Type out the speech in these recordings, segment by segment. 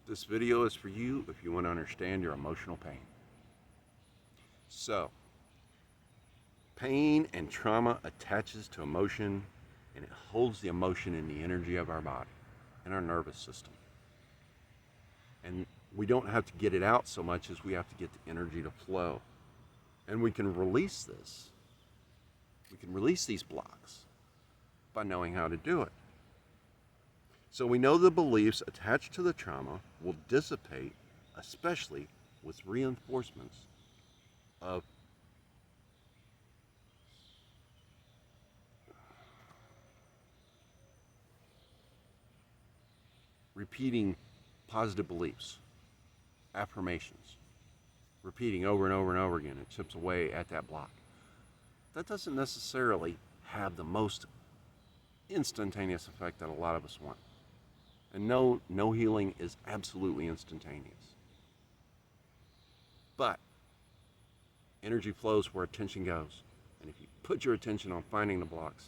This video is for you if you want to understand your emotional pain. So, pain and trauma attaches to emotion, and it holds the emotion in the energy of our body and our nervous system. And we don't have to get it out so much as we have to get the energy to flow. And we can release this. We can release these blocks by knowing how to do it. So we know the beliefs attached to the trauma will dissipate, especially with reinforcements of repeating positive beliefs, affirmations, repeating over and over and over again. It chips away at that block. That doesn't necessarily have the most instantaneous effect that a lot of us want. And no healing is absolutely instantaneous. But energy flows where attention goes. And if you put your attention on finding the blocks,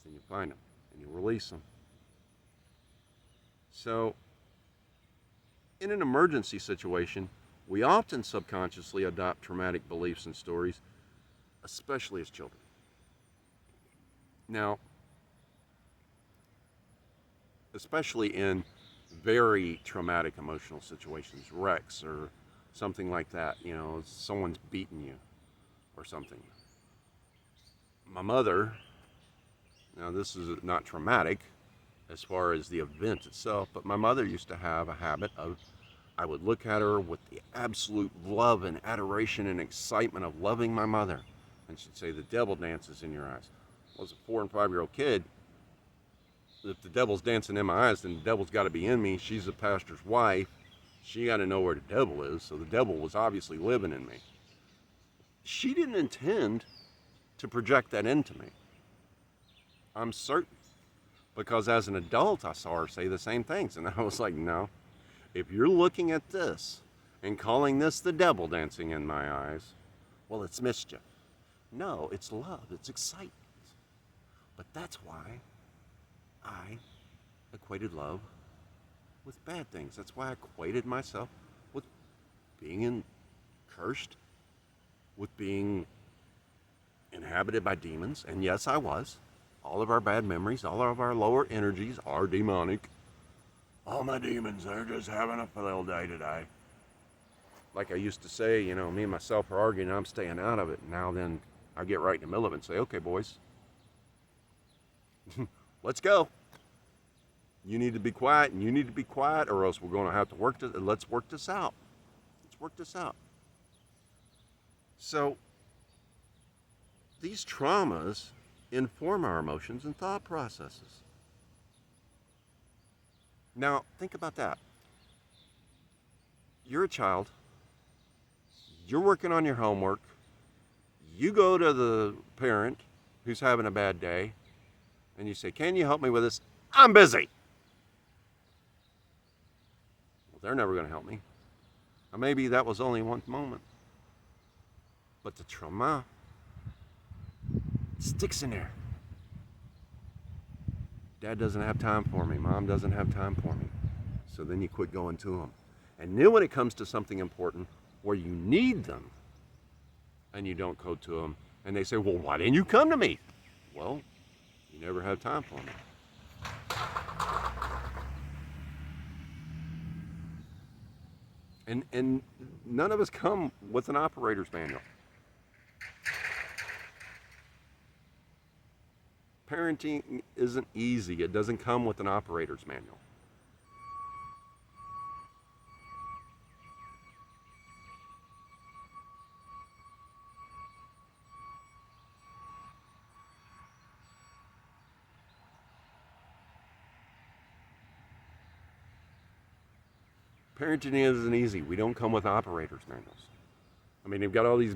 then you find them and you release them. So, in an emergency situation, we often subconsciously adopt traumatic beliefs and stories, especially as children. Now, especially in very traumatic emotional situations, wrecks or something like that, someone's beaten you or something. My mother, now this is not traumatic as far as the event itself, but my mother used to have a habit of, I would look at her with the absolute love and adoration and excitement of loving my mother, and she'd say, "The devil dances in your eyes." Well, as a 4 and 5-year-old kid, if the devil's dancing in my eyes, then the devil's got to be in me. She's a pastor's wife. She got to know where the devil is. So the devil was obviously living in me. She didn't intend to project that into me. I'm certain. Because as an adult, I saw her say the same things. And I was like, no. If you're looking at this and calling this the devil dancing in my eyes, well, it's mischief. No, it's love. It's excitement. But that's why I equated love with bad things. That's why I equated myself with being cursed, with being inhabited by demons. And yes, I was. All of our bad memories, all of our lower energies are demonic. All my demons, they're just having a field day today. Like I used to say, me and myself are arguing, I'm staying out of it. Now then, I get right in the middle of it and say, okay, boys, let's go. You need to be quiet, and you need to be quiet, or else we're going to have to let's work this out. Let's work this out. So, these traumas inform our emotions and thought processes. Now, think about that. You're a child. You're working on your homework. You go to the parent who's having a bad day, and you say, "Can you help me with this? I'm busy." Well, they're never going to help me. Or maybe that was only one moment. But the trauma sticks in there. Dad doesn't have time for me. Mom doesn't have time for me. So then you quit going to them. And then when it comes to something important where you need them and you don't go to them, and they say, "Well, why didn't you come to me?" Well, you never had time for me. And none of us come with an operator's manual. Parenting isn't easy. It doesn't come with an operator's manual. Parenting isn't easy. We don't come with operator's manuals. I mean, they've got all these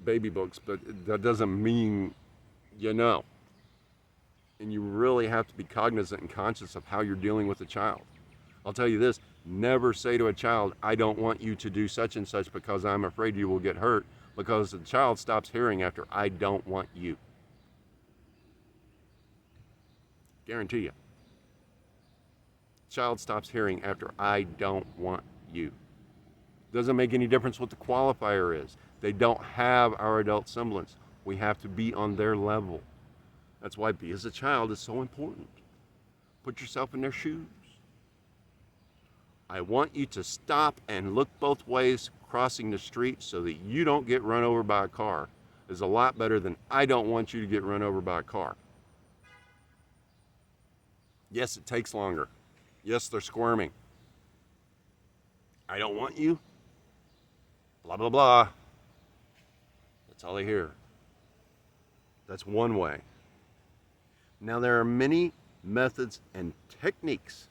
baby books, but that doesn't mean you know. And you really have to be cognizant and conscious of how you're dealing with a child. I'll tell you this, never say to a child, "I don't want you to do such and such because I'm afraid you will get hurt," because the child stops hearing after "I don't want you." Guarantee you. child stops hearing after I don't want you. Doesn't make any difference what the qualifier is. They don't have our adult semblance. We have to be on their level. That's why be as a child is so important. Put yourself in their shoes. I want you to stop and look both ways crossing the street so that you don't get run over by a car is a lot better than I don't want you to get run over by a car. Yes, it takes longer. Yes, they're squirming. I don't want you. Blah, blah, blah. That's all they hear. That's one way. Now, there are many methods and techniques.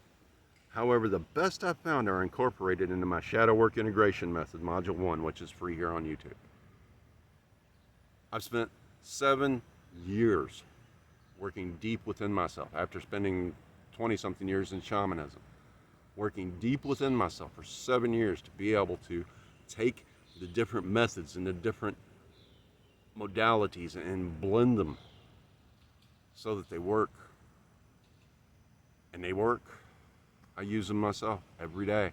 However, the best I've found are incorporated into my shadow work integration method, module 1, which is free here on YouTube. I've spent 7 years working deep within myself after spending 20-something years in shamanism. Working deep within myself for 7 years to be able to take the different methods and the different modalities and blend them so that they work. And they work. I use them myself every day.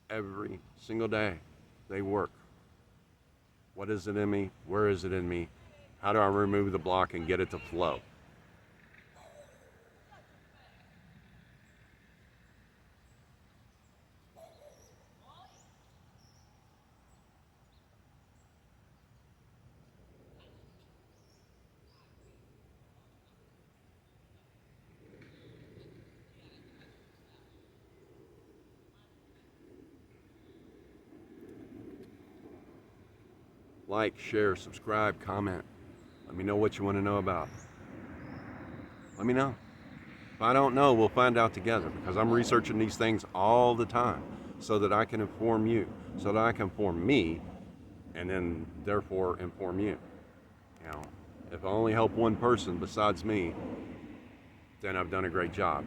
Every single day. They work. What is it in me? Where is it in me? How do I remove the block and get it to flow? Like, share, subscribe, comment. Let me know what you want to know about. Let me know. If I don't know, we'll find out together because I'm researching these things all the time so that I can inform you, so that I can inform me and then therefore inform you. You know, if I only help one person besides me, then I've done a great job.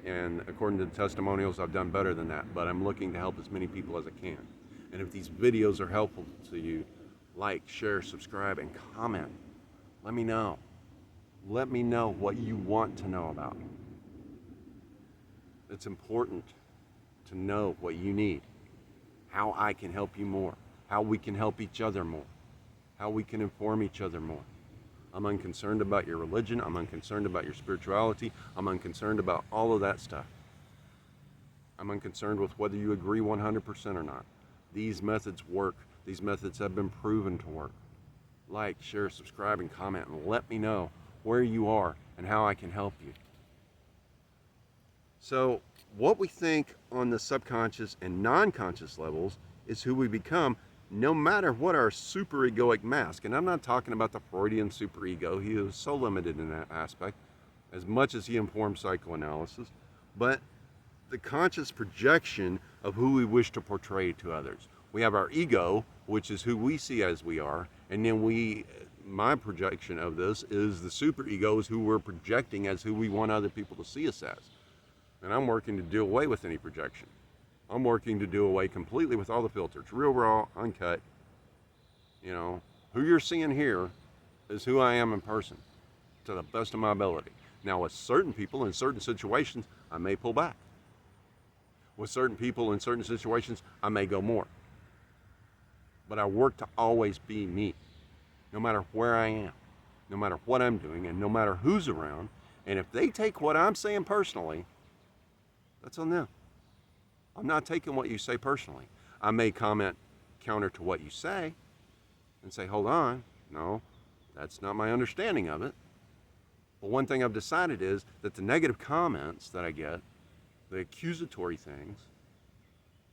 And according to the testimonials, I've done better than that, but I'm looking to help as many people as I can. And if these videos are helpful to you, like, share, subscribe, and comment. Let me know. Let me know what you want to know about. It's important to know what you need, how I can help you more, how we can help each other more, how we can inform each other more. I'm unconcerned about your religion. I'm unconcerned about your spirituality. I'm unconcerned about all of that stuff. I'm unconcerned with whether you agree 100% or not. These methods work. These methods have been proven to work. Like, share, subscribe, and comment, and let me know where you are and how I can help you. So, what we think on the subconscious and non-conscious levels is who we become, no matter what our superegoic mask. And I'm not talking about the Freudian superego. He is so limited in that aspect, as much as he informs psychoanalysis. But the conscious projection of who we wish to portray to others. We have our ego, which is who we see as we are, and then my projection of this is the superego is who we're projecting as who we want other people to see us as. And I'm working to do away with any projection. I'm working to do away completely with all the filters, real raw, uncut. You know, who you're seeing here is who I am in person, to the best of my ability. Now, with certain people in certain situations, I may pull back. With certain people in certain situations, I may go more. But I work to always be me, no matter where I am, no matter what I'm doing, and no matter who's around. And if they take what I'm saying personally, that's on them. I'm not taking what you say personally. I may comment counter to what you say and say, hold on, no, that's not my understanding of it. But one thing I've decided is that the negative comments that I get, the accusatory things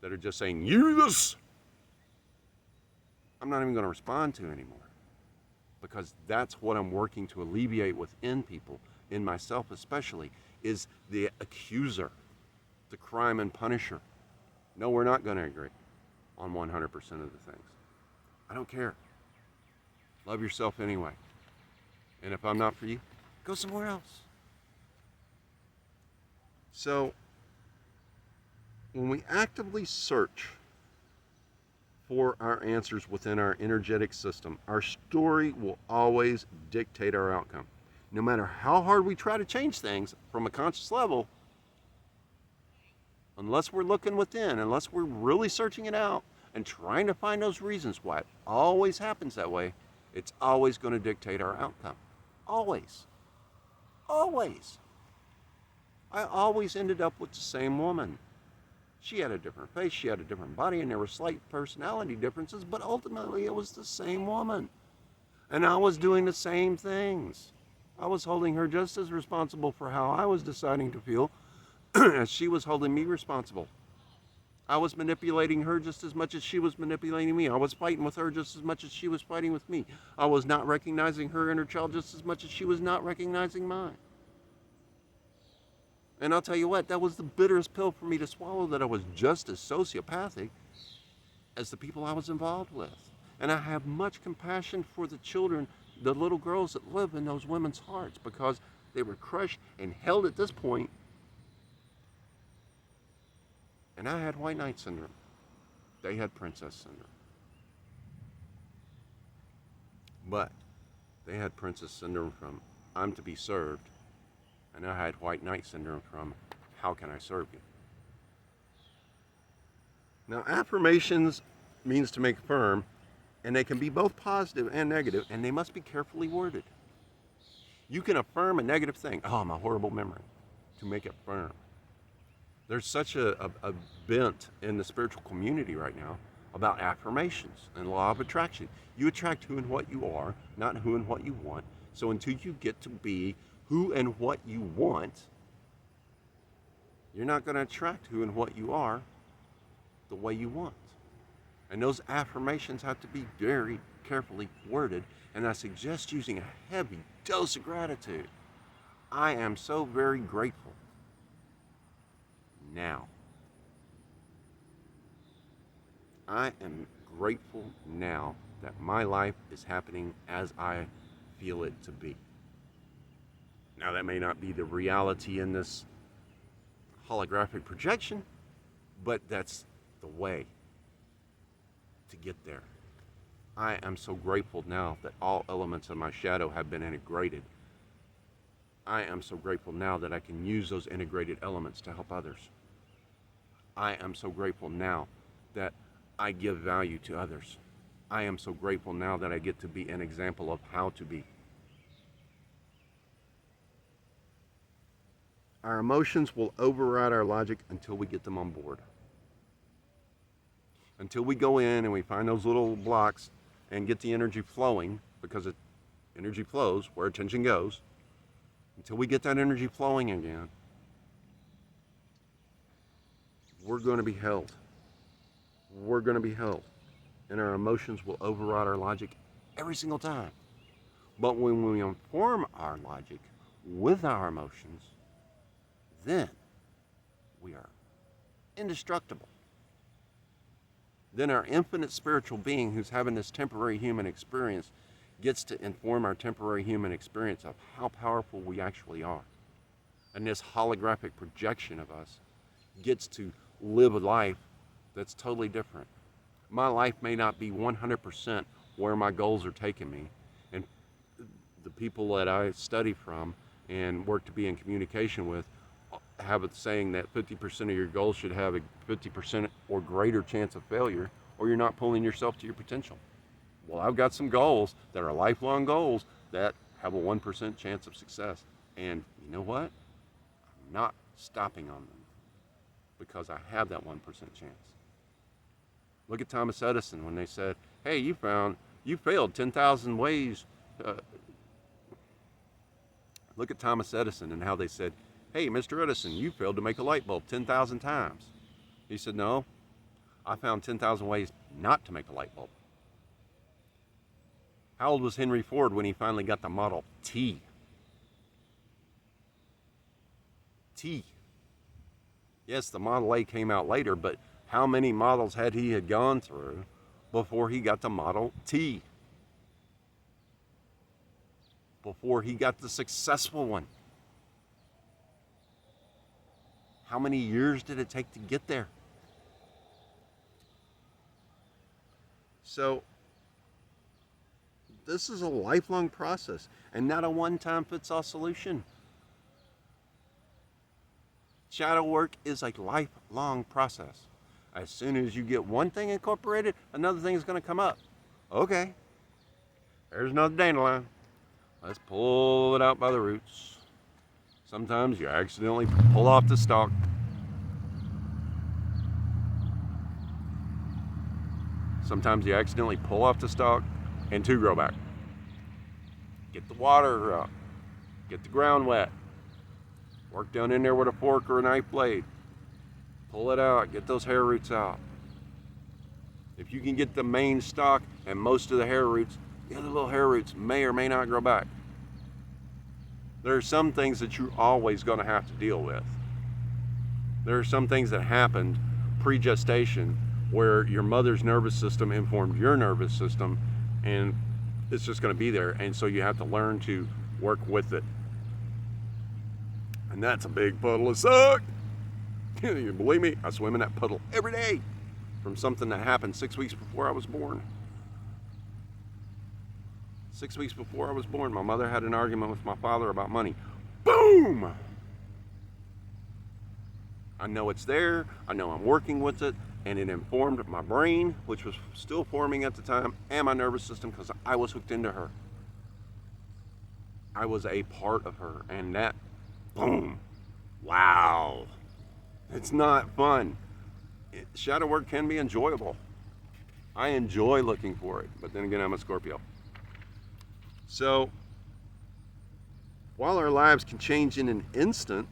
that are just saying, you this, I'm not even going to respond to anymore, because that's what I'm working to alleviate within people, in myself especially, is the accuser, the crime and punisher. No, we're not going to agree on 100% of the things. I don't care. Love yourself anyway. And if I'm not for you, go somewhere else. So, when we actively search for our answers within our energetic system, our story will always dictate our outcome. No matter how hard we try to change things from a conscious level, Unless we're looking within, unless we're really searching it out and trying to find those reasons why it always happens that way, it's always going to dictate our outcome. Always. Always. I always ended up with the same woman. She had a different face, she had a different body, and there were slight personality differences, but ultimately it was the same woman. And I was doing the same things. I was holding her just as responsible for how I was deciding to feel as she was holding me responsible. I was manipulating her just as much as she was manipulating me. I was fighting with her just as much as she was fighting with me. I was not recognizing her inner child just as much as she was not recognizing mine. And I'll tell you what, that was the bitterest pill for me to swallow, that I was just as sociopathic as the people I was involved with. And I have much compassion for the children, the little girls that live in those women's hearts, because they were crushed and held at this point. And I had white knight syndrome. They had princess syndrome. But they had princess syndrome from I'm to be served, and I had white knight syndrome from how can I serve you? Now, affirmations means to make firm, and they can be both positive and negative, and they must be carefully worded. You can affirm a negative thing. Oh, I'm a horrible memory, to make it firm. There's such a bent in the spiritual community right now about affirmations and law of attraction. You attract who and what you are, not who and what you want. So until you get to be who and what you want, you're not going to attract who and what you are the way you want. And those affirmations have to be very carefully worded. And I suggest using a heavy dose of gratitude. I am so very grateful now. I am grateful now that my life is happening as I feel it to be. Now, that may not be the reality in this holographic projection, but that's the way to get there. I am so grateful now that all elements of my shadow have been integrated. I am so grateful now that I can use those integrated elements to help others. I am so grateful now that I give value to others. I am so grateful now that I get to be an example of how to be. Our emotions will override our logic until we get them on board. Until we go in and we find those little blocks and get the energy flowing, because energy flows where attention goes. Until we get that energy flowing again, we're going to be held. We're going to be held. And our emotions will override our logic every single time. But when we inform our logic with our emotions, then we are indestructible. Then our infinite spiritual being, who's having this temporary human experience, gets to inform our temporary human experience of how powerful we actually are. And this holographic projection of us gets to live a life that's totally different. My life may not be 100% where my goals are taking me. And the people that I study from and work to be in communication with have a saying that 50% of your goals should have a 50% or greater chance of failure, or you're not pulling yourself to your potential. Well, I've got some goals that are lifelong goals that have a 1% chance of success. And you know what? I'm not stopping on them because I have that 1% chance. Look at Thomas Edison when they said, hey, you failed 10,000 ways. Look at Thomas Edison and how they said, hey, Mr. Edison, you failed to make a light bulb 10,000 times. He said, no, I found 10,000 ways not to make a light bulb. How old was Henry Ford when he finally got the Model T? Yes, the Model A came out later, but how many models had he gone through before he got the Model T? Before he got the successful one? How many years did it take to get there? So, this is a lifelong process and not a one-time fits-all solution. Shadow work is a lifelong process. As soon as you get one thing incorporated, another thing is going to come up. Okay, there's another dandelion. Let's pull it out by the roots. Sometimes you accidentally pull off the stalk. Sometimes you accidentally pull off the stalk and two grow back. Get the water out. Get the ground wet. Work down in there with a fork or a knife blade. Pull it out. Get those hair roots out. If you can get the main stalk and most of the hair roots, the other little hair roots may or may not grow back. There are some things that you're always going to have to deal with. There are some things that happened pre-gestation where your mother's nervous system informed your nervous system, and it's just going to be there, and so you have to learn to work with it. And that's a big puddle of suck. You believe me? I swim in that puddle every day from something that happened 6 weeks before I was born. 6 weeks before I was born, my mother had an argument with my father about money. Boom! I know it's there. I know I'm working with it. And it informed my brain, which was still forming at the time, and my nervous system, because I was hooked into her. I was a part of her. And that, boom, wow. It's not fun. Shadow work can be enjoyable. I enjoy looking for it. But then again, I'm a Scorpio. So, while our lives can change in an instant,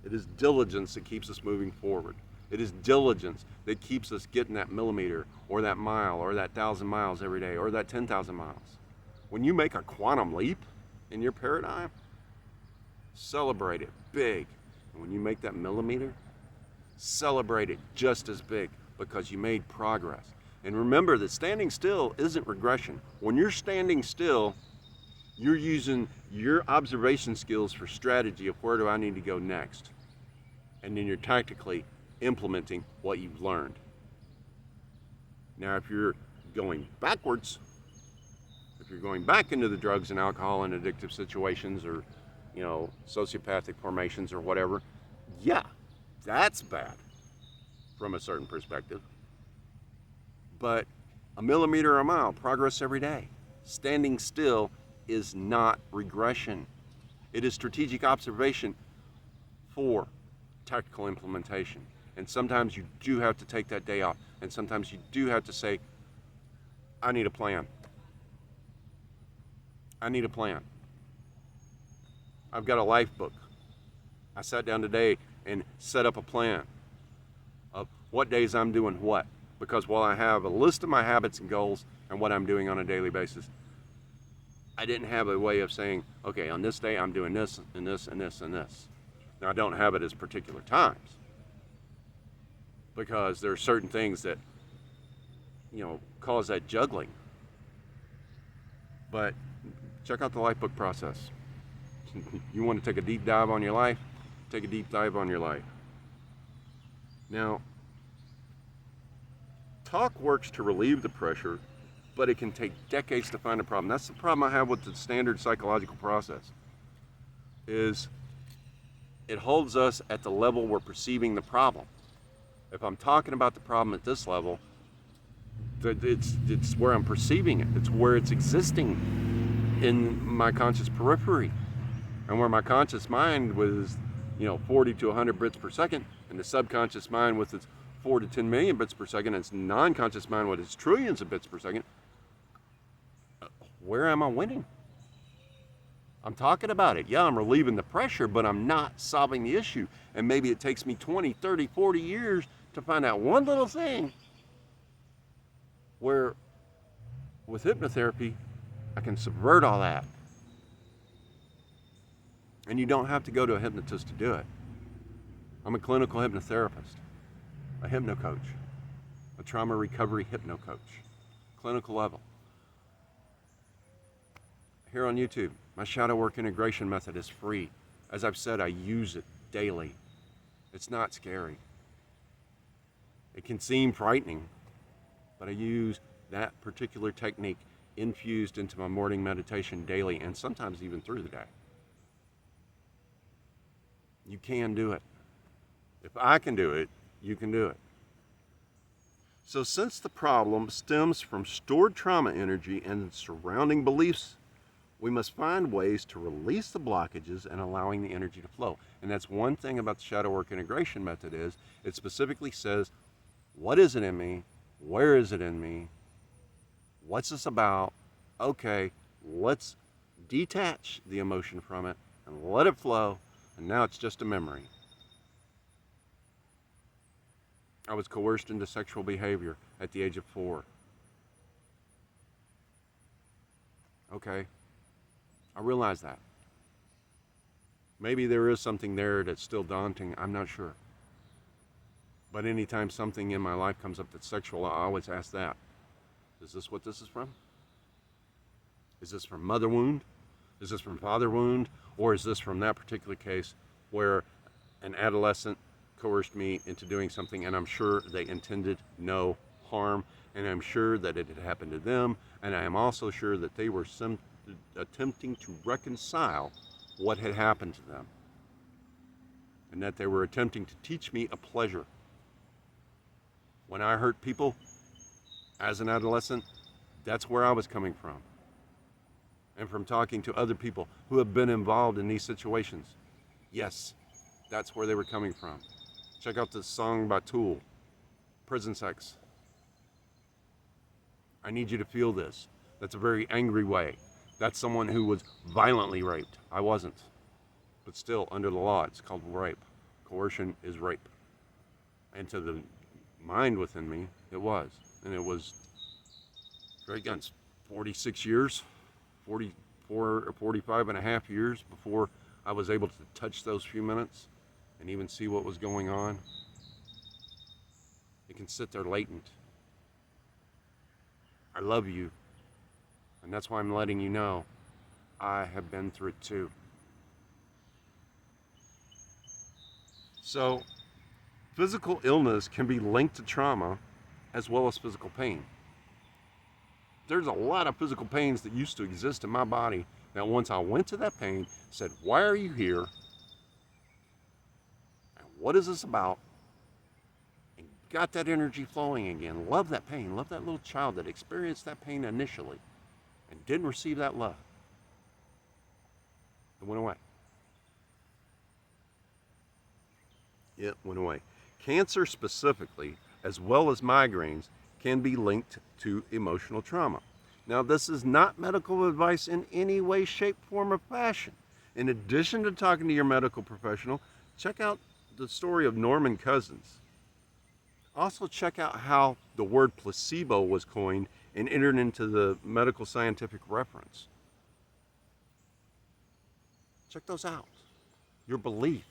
it is diligence that keeps us moving forward. It is diligence that keeps us getting that millimeter or that mile or that 1,000 miles every day or that 10,000 miles. When you make a quantum leap in your paradigm, celebrate it big. And when you make that millimeter, celebrate it just as big because you made progress. And remember that standing still isn't regression. When you're standing still, you're using your observation skills for strategy of where do I need to go next. And then you're tactically implementing what you've learned. Now, if you're going backwards, if you're going back into the drugs and alcohol and addictive situations or, sociopathic formations or whatever, yeah, that's bad from a certain perspective. But a millimeter or a mile, progress every day. Standing still is not regression. It is strategic observation for tactical implementation. And sometimes you do have to take that day off. And sometimes you do have to say, I need a plan. I need a plan. I've got a life book. I sat down today and set up a plan of what days I'm doing what. Because while I have a list of my habits and goals and what I'm doing on a daily basis, I didn't have a way of saying, okay, on this day I'm doing this and this and this and this. Now, I don't have it as particular times because there are certain things that, cause that juggling. But check out the life book process. You want to take a deep dive on your life? Take a deep dive on your life. Now, talk works to relieve the pressure, but it can take decades to find a problem. That's the problem I have with the standard psychological process, is it holds us at the level we're perceiving the problem. If I'm talking about the problem at this level, it's where I'm perceiving it. It's where it's existing in my conscious periphery. And where my conscious mind was, 40 to 100 bits per second, and the subconscious mind with its 4 to 10 million bits per second, and its non-conscious mind with its trillions of bits per second, where am I winning? I'm talking about it. Yeah, I'm relieving the pressure, but I'm not solving the issue. And maybe it takes me 20, 30, 40 years to find out one little thing where with hypnotherapy, I can subvert all that. And you don't have to go to a hypnotist to do it. I'm a clinical hypnotherapist, a hypnocoach, a trauma recovery hypnocoach, clinical level. Here on YouTube, my shadow work integration method is free. As I've said, I use it daily. It's not scary. It can seem frightening, but I use that particular technique infused into my morning meditation daily and sometimes even through the day. You can do it. If I can do it, you can do it. So, since the problem stems from stored trauma energy and surrounding beliefs, we must find ways to release the blockages and allowing the energy to flow. And that's one thing about the shadow work integration method is it specifically says, what is it in me? Where is it in me? What's this about? Okay, let's detach the emotion from it and let it flow. And now it's just a memory. I was coerced into sexual behavior at the age of 4. Okay, I realize that. Maybe there is something there that's still daunting. I'm not sure. But anytime something in my life comes up that's sexual, I always ask that. Is this what this is from? Is this from mother wound? Is this from father wound? Or is this from that particular case where an adolescent coerced me into doing something, and I'm sure they intended no harm, and I'm sure that it had happened to them, and I am also sure that they were attempting to reconcile what had happened to them, and that they were attempting to teach me a pleasure. When I hurt people as an adolescent, that's where I was coming from. And from talking to other people who have been involved in these situations, yes, that's where they were coming from. Check out this song by Tool, Prison Sex. I need you to feel this. That's a very angry way. That's someone who was violently raped. I wasn't. But still, under the law, it's called rape. Coercion is rape. And to the mind within me, it was. And it was, great guns, 46 years, 44 or 45 and a half years before I was able to touch those few minutes and even see what was going on. It can sit there latent. I love you, and that's why I'm letting you know I have been through it too. So, physical illness can be linked to trauma as well as physical pain. There's a lot of physical pains that used to exist in my body that once I went to that pain, said, why are you here? What is this about? And got that energy flowing again. Love that pain. Love that little child that experienced that pain initially and didn't receive that love. It went away. It went away. Cancer specifically, as well as migraines, can be linked to emotional trauma. Now, this is not medical advice in any way, shape, form, or fashion. In addition to talking to your medical professional, check out the story of Norman Cousins. Also check out how the word placebo was coined and entered into the medical scientific reference. Check those out. Your belief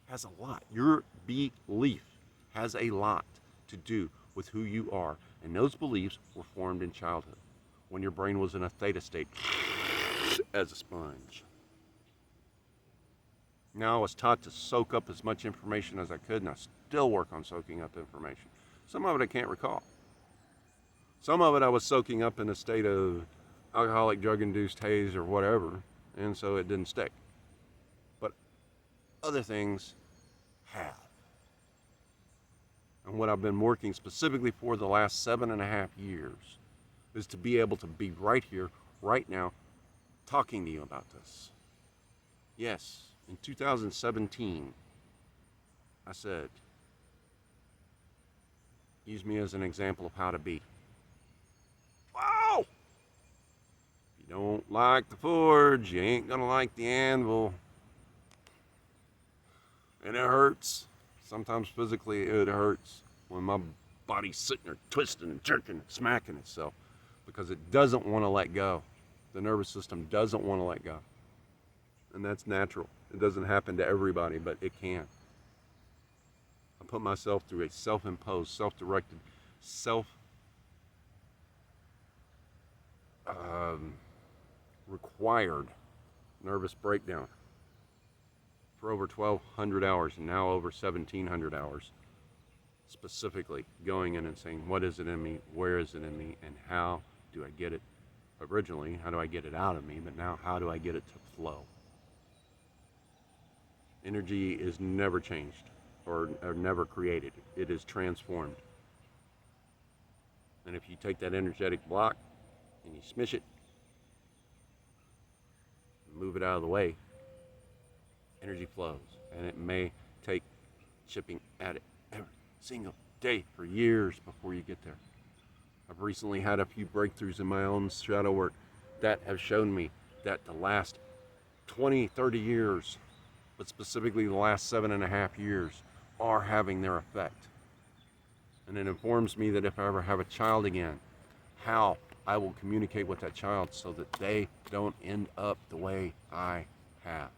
has a lot. Your belief has a lot to do with who you are. And those beliefs were formed in childhood when your brain was in a theta state as a sponge. Now I was taught to soak up as much information as I could, and I still work on soaking up information. Some of it I can't recall. Some of it I was soaking up in a state of alcoholic drug-induced haze or whatever, and so it didn't stick. But other things have. And what I've been working specifically for the last 7.5 years is to be able to be right here, right now, talking to you about this. Yes. In 2017, I said, use me as an example of how to be. Wow! If you don't like the forge, you ain't gonna like the anvil. And it hurts. Sometimes physically it hurts when my body's sitting there twisting and jerking and smacking itself because it doesn't want to let go. The nervous system doesn't want to let go. And that's natural. It doesn't happen to everybody, but it can. I put myself through a self-imposed, self-directed, required nervous breakdown for over 1,200 hours and now over 1,700 hours, specifically going in and saying, what is it in me, where is it in me, and how do I get it? Originally, how do I get it out of me, but now how do I get it to flow? Energy is never changed. or never created. It is transformed. And if you take that energetic block and you smish it, move it out of the way, energy flows. And it may take chipping at it every single day for years before you get there. I've recently had a few breakthroughs in my own shadow work that have shown me that the last 20, 30 years, but specifically the last 7.5 years, are having their effect. And it informs me that if I ever have a child again, how I will communicate with that child so that they don't end up the way I have.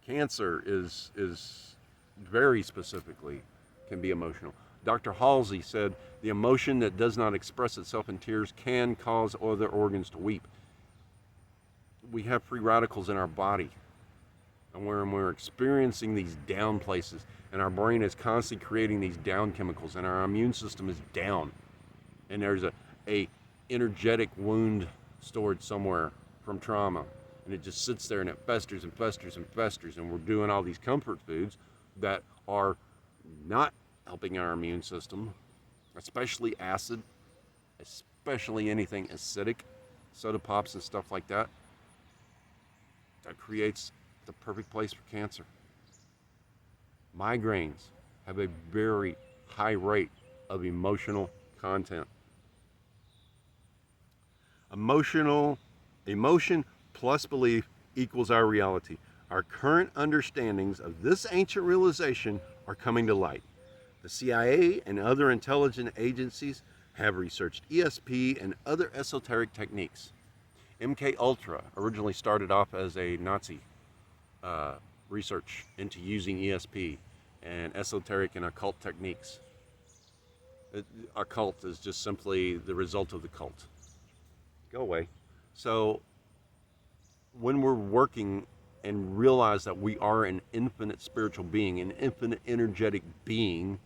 Cancer is very specifically can be emotional. Dr. Halsey said the emotion that does not express itself in tears can cause other organs to weep. We have free radicals in our body, and when we're experiencing these down places, and our brain is constantly creating these down chemicals, and our immune system is down, and there's a energetic wound stored somewhere from trauma, and it just sits there and it festers and festers and festers, and we're doing all these comfort foods that are not helping our immune system, especially acid, especially anything acidic, soda pops and stuff like that. That creates the perfect place for cancer. Migraines have a very high rate of emotional content. Emotion plus belief equals our reality. Our current understandings of this ancient realization are coming to light. The CIA and other intelligence agencies have researched ESP and other esoteric techniques. MK Ultra originally started off as a Nazi research into using ESP and esoteric and occult techniques. Occult is just simply the result of the cult. Go away. So when we're working and realize that we are an infinite spiritual being, an infinite energetic being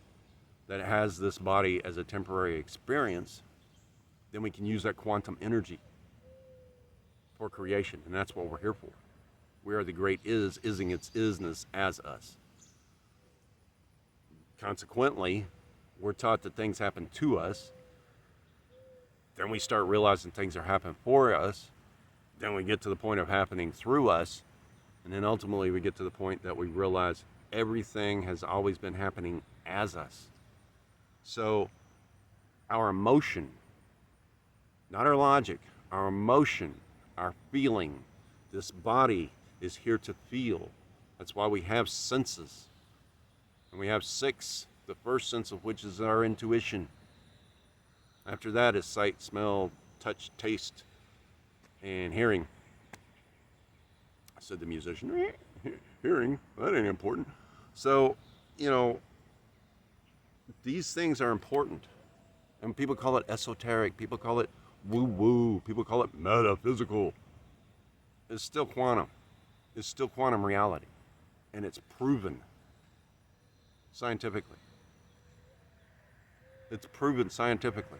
that has this body as a temporary experience, then we can use that quantum energy for creation, and that's what we're here for. We are the great ising its isness as us. Consequently, we're taught that things happen to us. Then we start realizing things are happening for us. Then we get to the point of happening through us. And then ultimately we get to the point that we realize everything has always been happening as us. So our emotion, not our logic, our emotion, our feeling, this body is here to feel. That's why we have senses. And we have 6, the first sense of which is our intuition. After that is sight, smell, touch, taste, and hearing. Said the musician. Hearing, that ain't important. So, these things are important. And people call it esoteric, people call it woo-woo, people call it metaphysical. It's still quantum. It's still quantum reality. And it's proven scientifically. It's proven scientifically.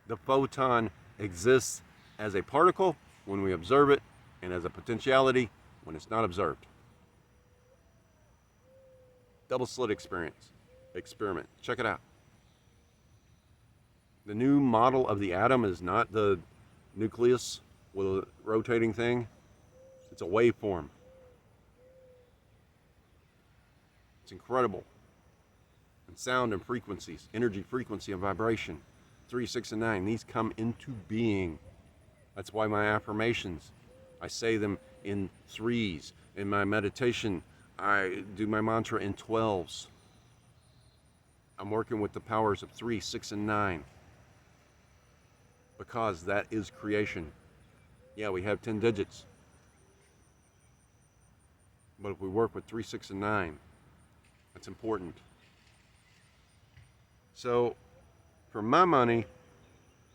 The photon exists as a particle when we observe it, and as a potentiality when it's not observed. Double slit experiment. Check it out. The new model of the atom is not the nucleus with a rotating thing. It's a waveform. It's incredible. And sound and frequencies, energy, frequency, and vibration, 3, 6, and 9, these come into being. That's why my affirmations, I say them in 3s. In my meditation, I do my mantra in 12s. I'm working with the powers of 3, 6, and 9. Because that is creation. Yeah, we have 10 digits. But if we work with 3, 6, and 9, that's important. So, for my money,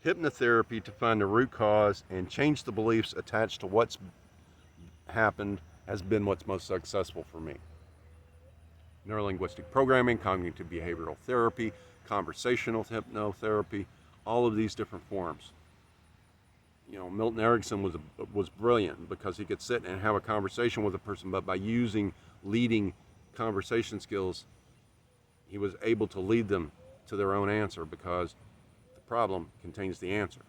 hypnotherapy to find the root cause and change the beliefs attached to what's happened has been what's most successful for me. Neurolinguistic programming, cognitive behavioral therapy, conversational hypnotherapy, all of these different forms. Milton Erickson was brilliant because he could sit and have a conversation with a person, but by using leading conversation skills, he was able to lead them to their own answer because the problem contains the answer.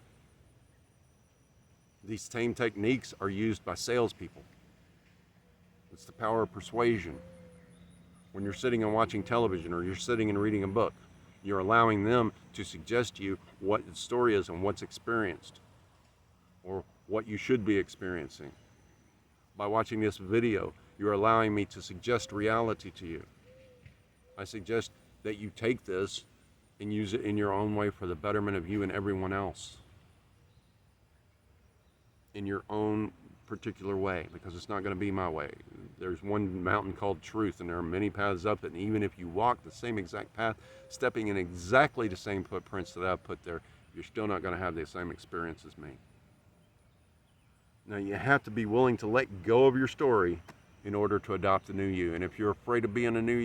These same techniques are used by salespeople. It's the power of persuasion. When you're sitting and watching television or you're sitting and reading a book, you're allowing them to suggest to you what the story is and what's experienced or what you should be experiencing. By watching this video, you're allowing me to suggest reality to you. I suggest that you take this and use it in your own way for the betterment of you and everyone else. In your own particular way, because it's not going to be my way. There's one mountain called truth, and there are many paths up it, and even if you walk the same exact path, stepping in exactly the same footprints that I've put there, you're still not going to have the same experience as me. Now, you have to be willing to let go of your story in order to adopt a new you. And if you're afraid of being a new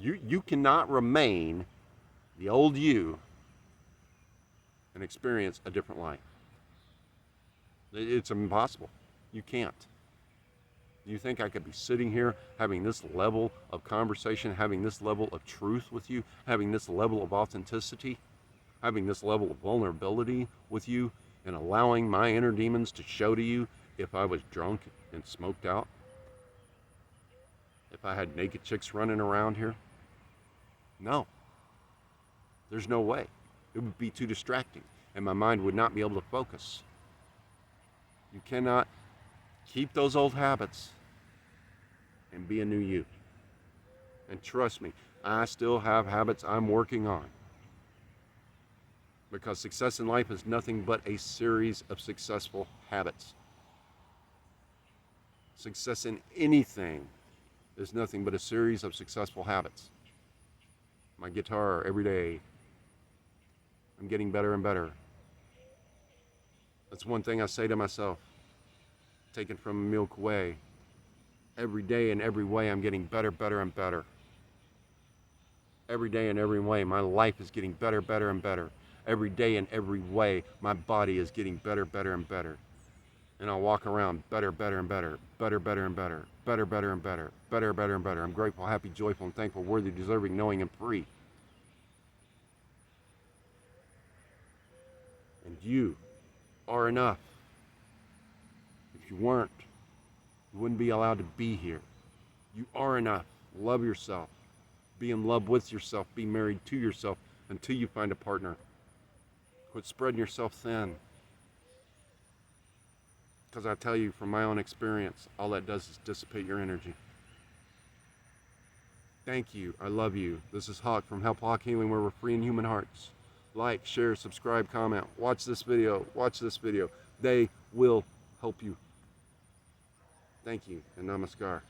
you cannot remain the old you and experience a different life. It's impossible. You can't. Do you think I could be sitting here having this level of conversation, having this level of truth with you, having this level of authenticity, having this level of vulnerability with you, and allowing my inner demons to show to you if I was drunk and smoked out? If I had naked chicks running around here? No. There's no way. It would be too distracting, and my mind would not be able to focus. You cannot keep those old habits and be a new you. And trust me, I still have habits I'm working on. Because success in life is nothing but a series of successful habits. Success in anything is nothing but a series of successful habits. My guitar every day, I'm getting better and better. That's one thing I say to myself, taken from Emil Coué. Every day in every way, I'm getting better, better, and better. Every day in every way, my life is getting better, better, and better. Every day in every way, my body is getting better, better, and better. And I'll walk around better, better, and better, better, better, and better, better, better, and better, better, better, and better. I'm grateful, happy, joyful, and thankful, worthy, deserving, knowing, and free. And you are enough. If you weren't, you wouldn't be allowed to be here. You are enough. Love yourself. Be in love with yourself. Be married to yourself until you find a partner. Quit spreading yourself thin. Because I tell you from my own experience, all that does is dissipate your energy. Thank you. I love you. This is Hawk from Help Hawk Healing, where we're freeing human hearts. Like, share, subscribe, comment. Watch this video. Watch this video. They will help you. Thank you, and namaskar.